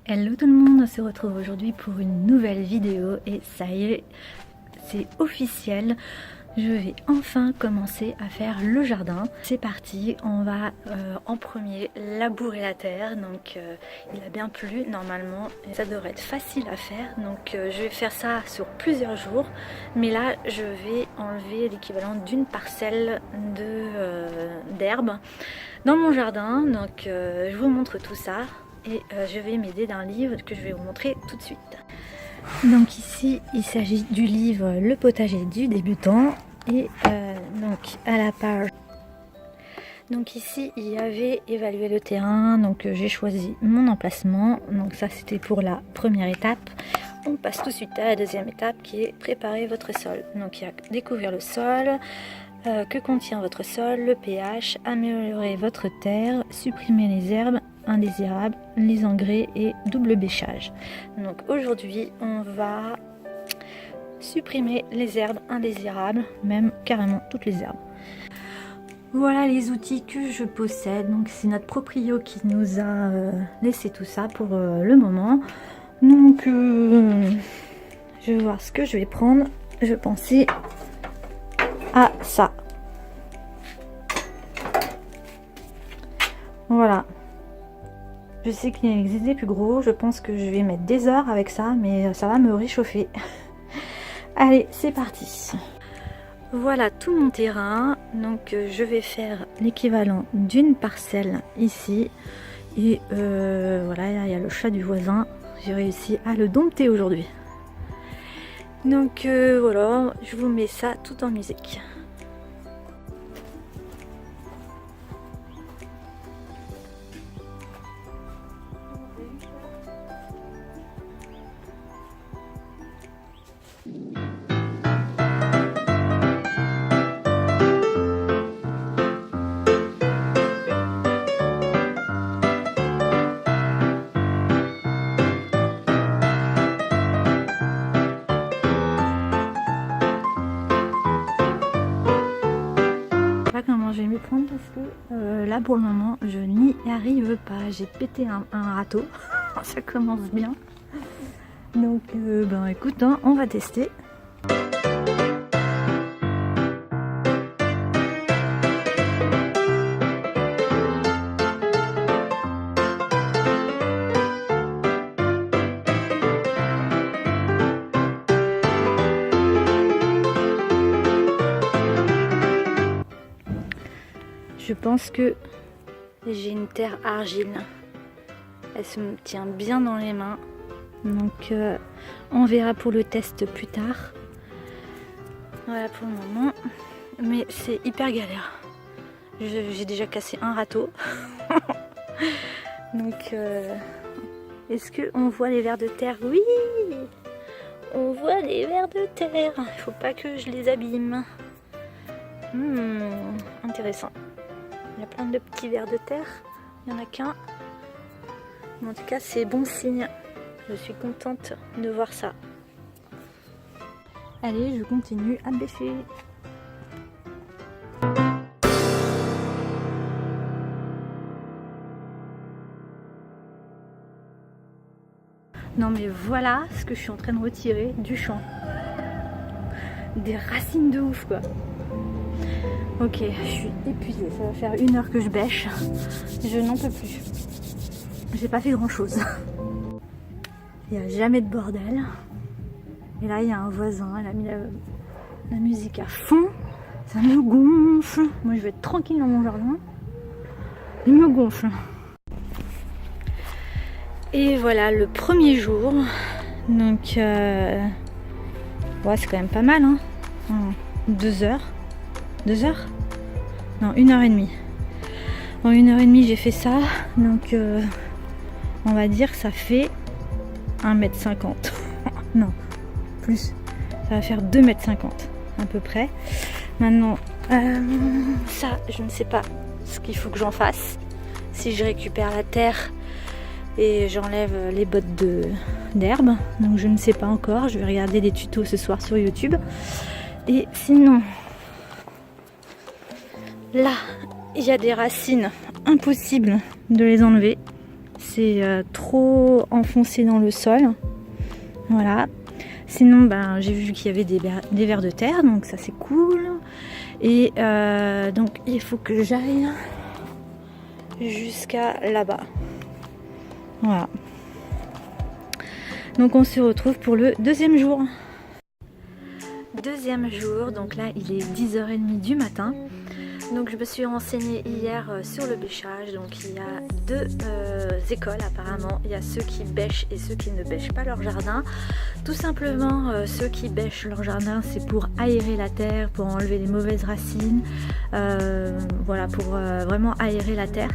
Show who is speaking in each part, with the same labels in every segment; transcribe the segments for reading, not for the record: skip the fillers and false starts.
Speaker 1: Hello tout le monde, on se retrouve aujourd'hui pour une nouvelle vidéo et ça y est, c'est officiel. Je vais enfin commencer à faire le jardin. C'est parti, on va en premier labourer la terre. Donc il a bien plu normalement et ça devrait être facile à faire. Donc je vais faire ça sur plusieurs jours. Mais là je vais enlever l'équivalent d'une parcelle d'herbe dans mon jardin. Donc je vous montre tout ça. Et je vais m'aider d'un livre que je vais vous montrer tout de suite. Donc ici, il s'agit du livre Le potager du débutant. Et donc à la page. Donc ici, il y avait évalué le terrain. Donc j'ai choisi mon emplacement. Donc ça, c'était pour la première étape. On passe tout de suite à la deuxième étape qui est préparer votre sol. Donc il y a découvrir le sol. Que contient votre sol, le pH, améliorer votre terre, supprimer les herbes indésirables, les engrais et double bêchage. Donc aujourd'hui on va supprimer les herbes indésirables, même carrément toutes les herbes. Voilà les outils que je possède. Donc c'est notre proprio qui nous a laissé tout ça pour le moment. Donc je vais voir ce que je vais prendre. Je pensais à ça. Voilà. Je sais qu'il existe des plus gros. Je pense que je vais mettre des heures avec ça, mais ça va me réchauffer. Allez, c'est parti. Voilà tout mon terrain. Donc je vais faire l'équivalent d'une parcelle ici. Et voilà, il y a le chat du voisin. J'ai réussi à le dompter aujourd'hui. Donc voilà, je vous mets ça tout en musique. Comment je vais m'y prendre parce que là pour le moment je n'y arrive pas. J'ai pété un râteau. Ça commence bien. Donc ben écoute, hein, on va tester. Je pense que j'ai une terre argile. Elle se tient bien dans les mains. Donc on verra pour le test plus tard. Voilà pour le moment. Mais c'est hyper galère. J'ai déjà cassé un râteau. Donc est-ce qu'on voit les vers de terre? Oui! On voit les vers de terre. Il faut pas que je les abîme. Intéressant. Il y a plein de petits vers de terre. Il n'y en a qu'un. En tout cas, c'est bon signe. Je suis contente de voir ça. Allez, je continue à bêcher. Non mais voilà ce que je suis en train de retirer du champ. Des racines de ouf quoi. Ok, je suis épuisée, ça va faire 1 heure que je bêche, je n'en peux plus. J'ai pas fait grand chose. Il n'y a jamais de bordel. Et là il y a un voisin, elle a mis la musique à fond, ça me gonfle. Moi je vais être tranquille dans mon jardin, il me gonfle. Et voilà le premier jour, donc ouais, c'est quand même pas mal hein. 2 heures. 2 heures? Non, 1h30. En 1h30 j'ai fait ça, donc on va dire que ça fait 1,50 m. Non, plus. Ça va faire 2,50 m à peu près. Maintenant, ça, je ne sais pas ce qu'il faut que j'en fasse. Si je récupère la terre et j'enlève les bottes d'herbe, donc je ne sais pas encore. Je vais regarder des tutos ce soir sur YouTube. Et sinon... Là, il y a des racines, impossible de les enlever. c'est trop enfoncé dans le sol. Voilà. Sinon, ben, j'ai vu qu'il y avait des vers de terre, donc ça c'est cool. Et donc il faut que j'aille jusqu'à là-bas. Voilà. Donc on se retrouve pour le deuxième jour. Deuxième jour, donc là il est 10h30 du matin. Donc je me suis renseignée hier sur le bêchage. Donc il y a deux écoles apparemment. Il y a ceux qui bêchent et ceux qui ne bêchent pas leur jardin. Tout simplement ceux qui bêchent leur jardin, c'est pour aérer la terre, pour enlever les mauvaises racines, voilà, pour vraiment aérer la terre.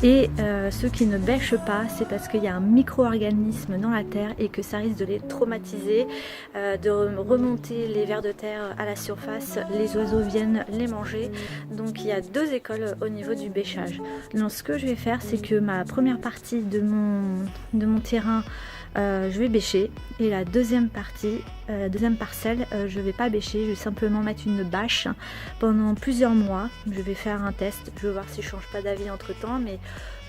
Speaker 1: Et ceux qui ne bêchent pas, c'est parce qu'il y a un micro-organisme dans la terre et que ça risque de les traumatiser, de remonter les vers de terre à la surface. Les oiseaux viennent les manger. Donc il y a deux écoles au niveau du bêchage. Donc ce que je vais faire, c'est que ma première partie de mon terrain, je vais bêcher, et la deuxième partie, deuxième parcelle, je vais pas bêcher, je vais simplement mettre une bâche pendant plusieurs mois. Je vais faire un test, je vais voir si je change pas d'avis entre temps, mais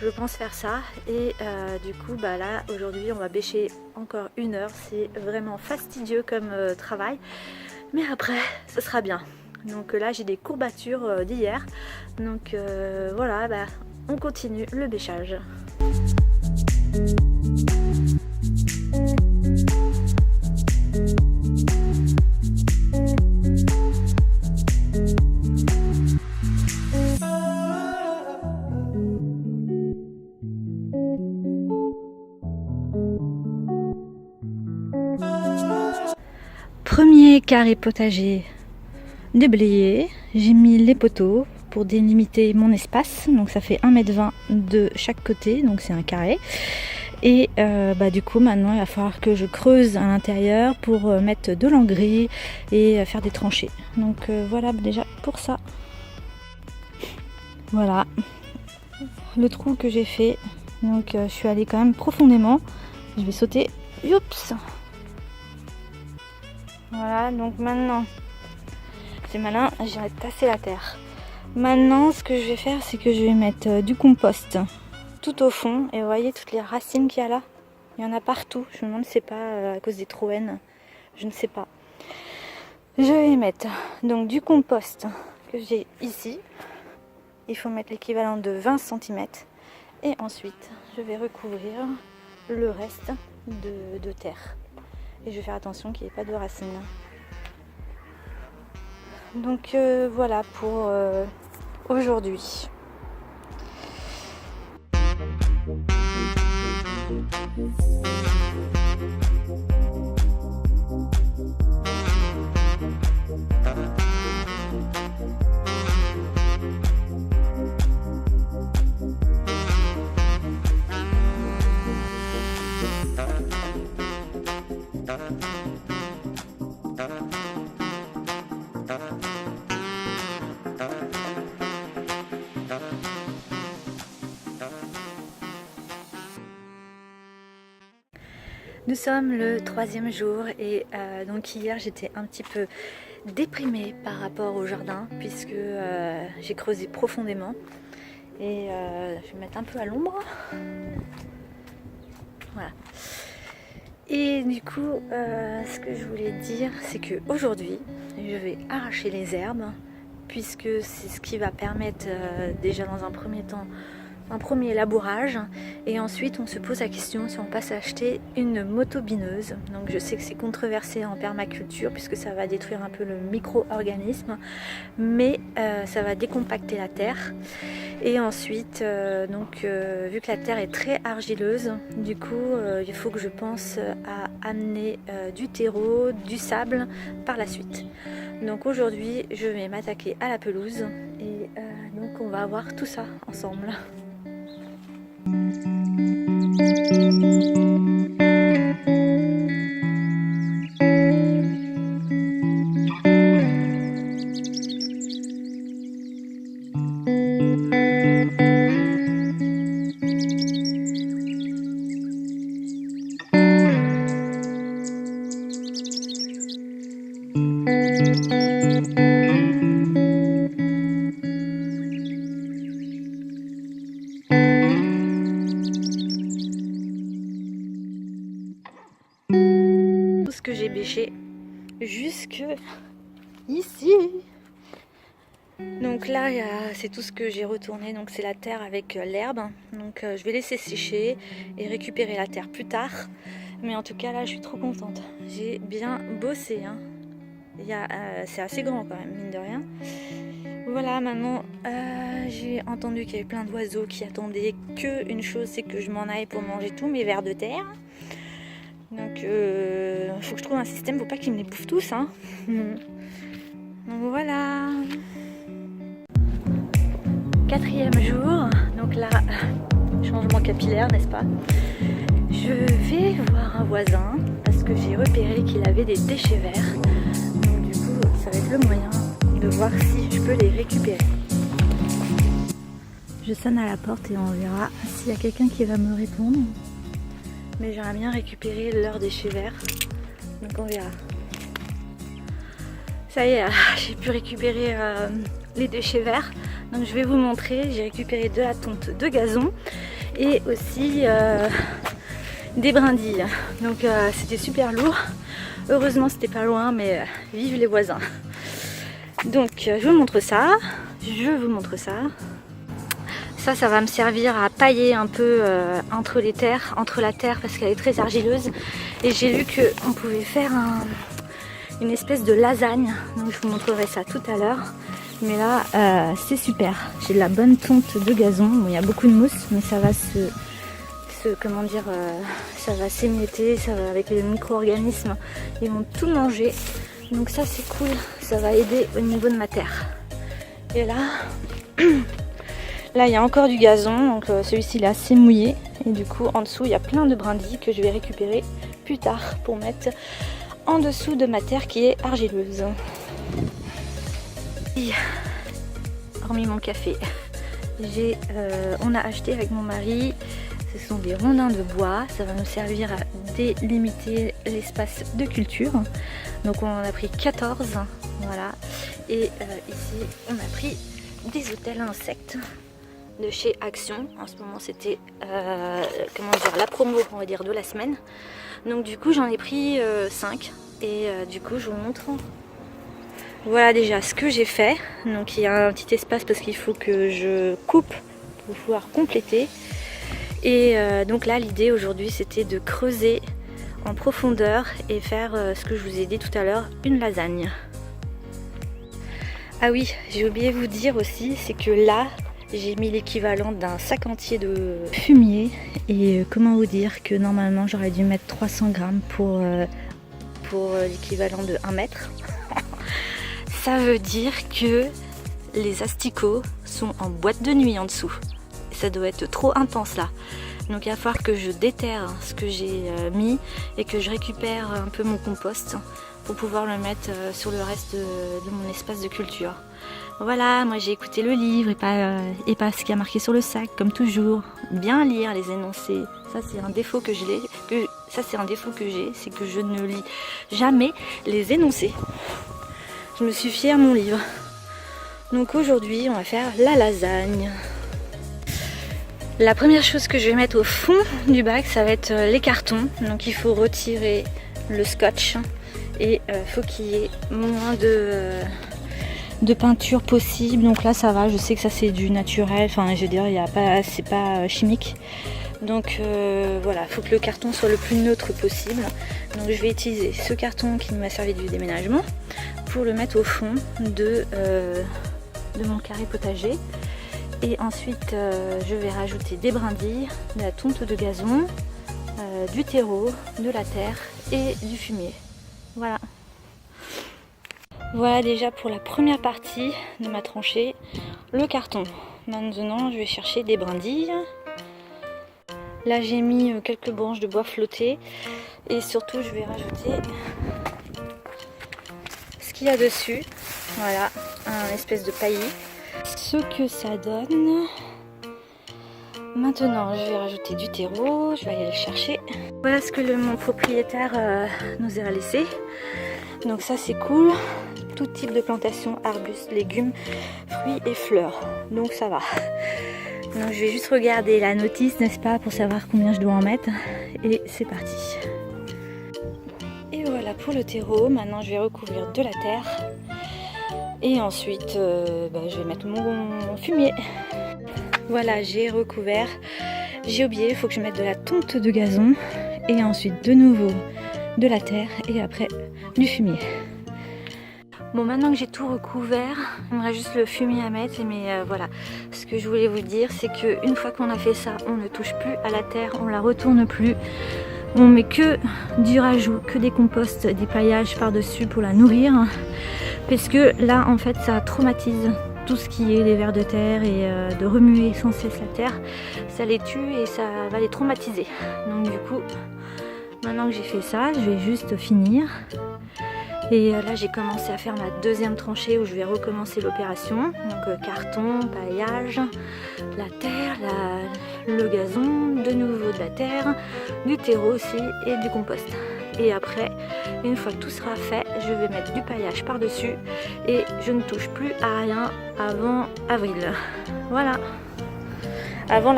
Speaker 1: je pense faire ça. Et du coup bah là aujourd'hui on va bêcher encore 1 heure. C'est vraiment fastidieux comme travail, mais après ce sera bien. Donc là j'ai des courbatures d'hier, donc voilà, bah, on continue le bêchage. Premier carré potager déblayé, j'ai mis les poteaux pour délimiter mon espace, donc ça fait 1,20 m de chaque côté, donc c'est un carré. Et bah, du coup maintenant il va falloir que je creuse à l'intérieur pour mettre de l'engrais et faire des tranchées. Donc voilà déjà pour ça. Voilà le trou que j'ai fait. Donc je suis allée quand même profondément. Je vais sauter. Oups. Voilà, donc maintenant c'est malin, j'ai tassé la terre. Maintenant ce que je vais faire, c'est que je vais mettre du compost tout au fond. Et vous voyez toutes les racines qu'il y a là, il y en a partout. Je me demande si c'est pas à cause des troènes, je ne sais pas. Je vais mettre donc du compost que j'ai ici. Il faut mettre l'équivalent de 20 cm. Et ensuite je vais recouvrir le reste de terre. Et je vais faire attention qu'il n'y ait pas de racines. Donc voilà pour aujourd'hui. Nous sommes le 3e jour et donc hier j'étais un petit peu déprimée par rapport au jardin puisque j'ai creusé profondément et je vais me mettre un peu à l'ombre. Voilà. Et du coup ce que je voulais dire, c'est que aujourd'hui je vais arracher les herbes puisque c'est ce qui va permettre déjà dans un premier temps un premier labourage, et ensuite on se pose la question si on passe à acheter une motobineuse. Donc je sais que c'est controversé en permaculture puisque ça va détruire un peu le micro-organisme, mais ça va décompacter la terre. Et ensuite vu que la terre est très argileuse, du coup il faut que je pense à amener du terreau, du sable par la suite. Donc aujourd'hui je vais m'attaquer à la pelouse et donc on va voir tout ça ensemble. ce que j'ai bêché jusque ici. Donc là c'est tout ce que j'ai retourné, donc c'est la terre avec l'herbe. Donc je vais laisser sécher et récupérer la terre plus tard. Mais en tout cas là je suis trop contente. J'ai bien bossé hein. C'est assez grand quand même, mine de rien. Voilà, maintenant j'ai entendu qu'il y avait plein d'oiseaux qui attendaient qu'une chose, c'est que je m'en aille pour manger tous mes vers de terre. Donc faut que je trouve un système pour pas qu'ils me les bouffent tous hein. Donc voilà. 4e jour, donc là changement capillaire n'est-ce pas. Je vais voir un voisin parce que j'ai repéré qu'il avait des déchets verts. Donc du coup ça va être le moyen de voir si je peux les récupérer. Je sonne à la porte et on verra s'il y a quelqu'un qui va me répondre. Mais j'aimerais bien récupérer leurs déchets verts. Donc on verra. Ça y est, j'ai pu récupérer les déchets verts. Donc je vais vous montrer. J'ai récupéré de la tonte de gazon et aussi des brindilles. Donc c'était super lourd. Heureusement c'était pas loin, mais vive les voisins. Donc je vous montre ça. Ça va me servir à pailler un peu entre la terre parce qu'elle est très argileuse. Et j'ai lu qu'on pouvait faire une espèce de lasagne. Donc je vous montrerai ça tout à l'heure. Mais là c'est super. J'ai de la bonne tonte de gazon. Bon, il y a beaucoup de mousse, mais ça va ça va s'émietter, ça va avec les micro-organismes. Ils vont tout manger. Donc ça c'est cool. Ça va aider au niveau de ma terre. Et là... Là il y a encore du gazon, donc celui-ci il est assez mouillé et du coup en dessous il y a plein de brindilles que je vais récupérer plus tard pour mettre en dessous de ma terre qui est argileuse. Et, hormis mon café, on a acheté avec mon mari, ce sont des rondins de bois, ça va nous servir à délimiter l'espace de culture. Donc on en a pris 14, voilà, et ici on a pris des hôtels à insectes de chez Action. En ce moment c'était la promo on va dire de la semaine. Donc du coup j'en ai pris 5 et du coup je vous montre. Voilà déjà ce que j'ai fait. Donc il y a un petit espace parce qu'il faut que je coupe pour pouvoir compléter. Et donc là l'idée aujourd'hui c'était de creuser en profondeur et faire ce que je vous ai dit tout à l'heure, une lasagne. Ah oui, j'ai oublié de vous dire aussi, c'est que là j'ai mis l'équivalent d'un sac entier de fumier. Et comment vous dire que normalement j'aurais dû mettre 300 grammes pour l'équivalent de 1 mètre. Ça veut dire que les asticots sont en boîte de nuit en dessous. Ça doit être trop intense là. Donc il va falloir que je déterre ce que j'ai mis et que je récupère un peu mon compost pour pouvoir le mettre sur le reste de mon espace de culture. Voilà, moi j'ai écouté le livre et pas ce qui a marqué sur le sac, comme toujours. Bien lire les énoncés. Ça c'est un défaut que j'ai, c'est que je ne lis jamais les énoncés. Je me suis fiée à mon livre. Donc aujourd'hui on va faire la lasagne. La première chose que je vais mettre au fond du bac, ça va être les cartons. Donc il faut retirer le scotch et faut qu'il y ait moins de peinture possible. Donc là ça va, je sais que ça c'est du naturel, enfin je veux dire c'est pas chimique. Donc voilà, il faut que le carton soit le plus neutre possible. Donc je vais utiliser ce carton qui m'a servi du déménagement pour le mettre au fond de mon carré potager. Et ensuite je vais rajouter des brindilles, de la tonte de gazon, du terreau, de la terre et du fumier. Voilà. Voilà déjà pour la première partie de ma tranchée, le carton. Maintenant je vais chercher des brindilles. Là j'ai mis quelques branches de bois flottées et surtout je vais rajouter ce qu'il y a dessus. Voilà, un espèce de paillis. Ce que ça donne. Maintenant je vais rajouter du terreau, je vais aller le chercher. Voilà ce que mon propriétaire nous a laissé. Donc ça c'est cool. Tout type de plantation, arbustes, légumes, fruits et fleurs. Donc ça va. Donc je vais juste regarder la notice, n'est-ce pas, pour savoir combien je dois en mettre. Et c'est parti. Et voilà pour le terreau. Maintenant je vais recouvrir de la terre. Et ensuite je vais mettre mon fumier. Voilà, j'ai recouvert. J'ai oublié, il faut que je mette de la tonte de gazon. Et ensuite de nouveau de la terre. Et après du fumier. Bon, maintenant que j'ai tout recouvert, il me reste juste le fumier à mettre. Mais voilà, ce que je voulais vous dire, c'est qu'une fois qu'on a fait ça, on ne touche plus à la terre, on la retourne plus. On met que du rajout, que des composts, des paillages par-dessus pour la nourrir. Parce que là, en fait, ça traumatise tout ce qui est les vers de terre et de remuer sans cesse la terre. Ça les tue et ça va les traumatiser. Donc du coup, maintenant que j'ai fait ça, je vais juste finir. Et là j'ai commencé à faire ma deuxième tranchée où je vais recommencer l'opération. Donc carton, paillage, la terre, le gazon, de nouveau de la terre, du terreau aussi et du compost. Et après, une fois que tout sera fait, je vais mettre du paillage par-dessus et je ne touche plus à rien avant avril. Voilà, avant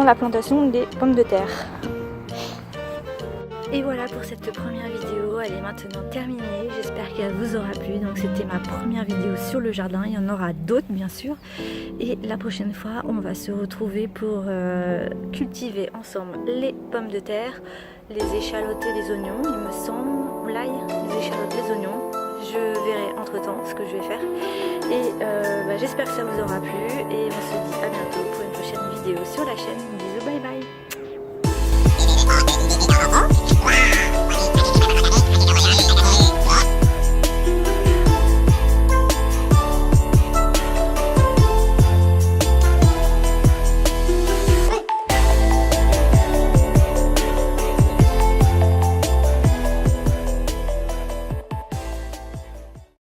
Speaker 1: la plantation des pommes de terre. Et voilà pour cette première vidéo, elle est maintenant terminée, j'espère qu'elle vous aura plu. Donc c'était ma première vidéo sur le jardin, il y en aura d'autres bien sûr. Et la prochaine fois, on va se retrouver pour cultiver ensemble les pommes de terre, les échalotes et les oignons, il me semble, l'ail, les échalotes, les oignons. Je verrai entre temps ce que je vais faire. Et j'espère que ça vous aura plu et on se dit à bientôt pour une prochaine vidéo sur la chaîne.